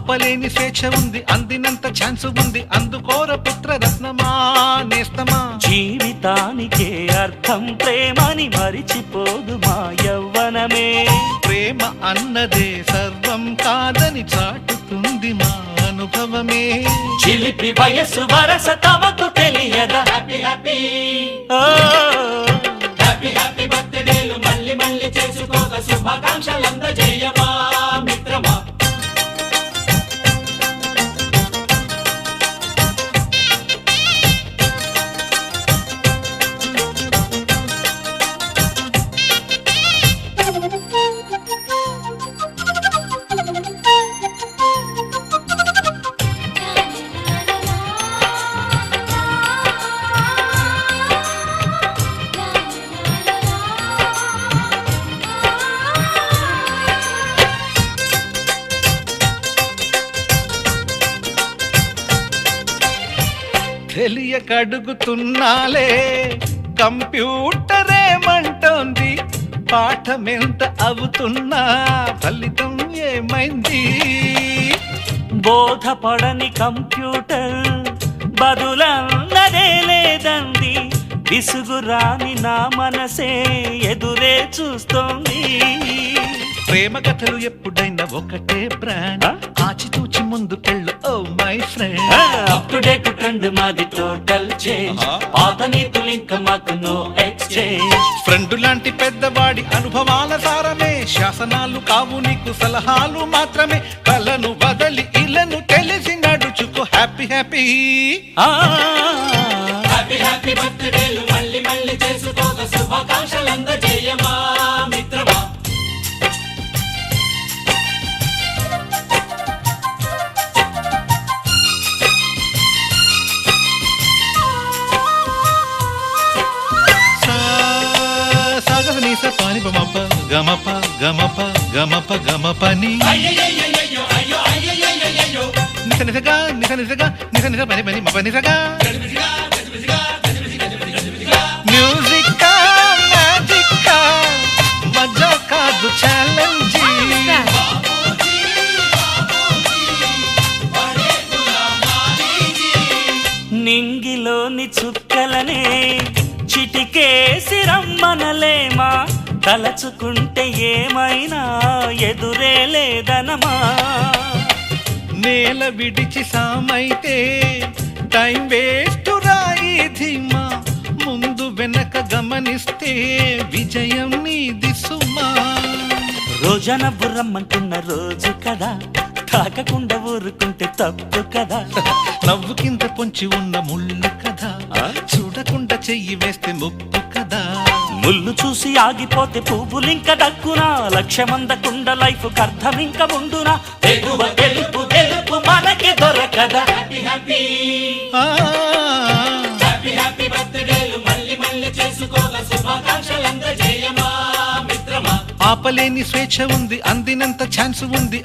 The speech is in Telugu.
ఆపలేని స్వేచ్ఛ ఉంది, అందినంత ఛాన్స్ ఉంది, అందుకోర పుత్ర రత్నమా నేస్తమా. జీవితానికే అర్థం ప్రేమని మరిచిపోదు మా యవ్వనమే. ప్రేమ అన్నదే సర్వం కాదని చాటుతుంది మా అనుభవమే. చిలిపి వయసు వరస తమకు తెలియదా. హ్యాపీ హ్యాపీ హ్యాపీ హ్యాపీ బర్త్డేలు మళ్ళీ మళ్ళీ చేసుకోక శుభాకాంక్షలందజేయమా మిత్రమా. తెలియక అడుగుతున్నాలే కంప్యూటరేమంటోంది, పాఠమెంత అవుతున్నా ఫలితం ఏమైంది. బోధపడని కంప్యూటర్ బదులన్నదే లేదండి. విసుగురాని నా మనసే ఎదురే చూస్తోంది. ప్రేమ కథలు ఎప్పుడైనా ఒకటే బ్రాండ్, ఆచితూచి ముందుకెళ్ళు oh my friend. Up to date trend మాది టోటల్ చేంజ్, పాత నీతులు ఇంకా మాకు నో ఎక్స్చేంజ్. ఫ్రెండ్ లాంటి పెద్దవాడి అనుభవాల సారమే, శాసనాలు కావు నీకు సలహాలు మాత్రమే. కలను వదలి ఇలను తెలిసి నడుచుకో హ్యాపీ హ్యాపీ. హ్యాపీ హ్యాపీ బర్త్డేలు మళ్ళీ మళ్ళీ చేసుకోక శుభాకాంక్షలందజేయమా మిత్రమా. పాని బమప గమప గమప గమప గమపని నిస నిసగా నిస నిసగా నిస నిస పని పని మప నిసగా. మ్యూజిక్ మ్యాజిక్ మజా కాదు ఛాలెంజ్. నింగిలోని చుక్కలనే చిటికేసి రమ్మనలేమా, తలచుకుంటే ఏమైనా ఎదురే లేదనమా. నేల విడిచి సామైతే టైం వేస్ట్ రాయి ధీమా, ముందు వెనక గమనిస్తే విజయం నీది సుమా. రోజన బుర్రమ్మంటున్న రోజు కదా, తాకకుండా ఊరుకుంటే తప్పు కదా. నవ్వు కింద పొంచి ఉన్న ముళ్ళు కదా, చూడకుండా చెయ్యి వేస్తే ముప్పు కదా. ముళ్ళు చూసి ఆగిపోతే పువ్వులింక దక్కునా, లక్ష్యమందకుండా లైఫ్ అర్థం ఇంక ముందునా. తెగువ గెలుపు గెలుపు మనకి దొరకదా. హ్యాపీ హ్యాపీ హ్యాపీ హ్యాపీ బర్త్డేలు మళ్ళీ మళ్ళీ చేసుకోక శుభాకాంక్షలందజేయమా మిత్రమా. ఆపలేని స్వేచ్ఛ ఉంది, అందినంత ఛాన్స్ ఉంది,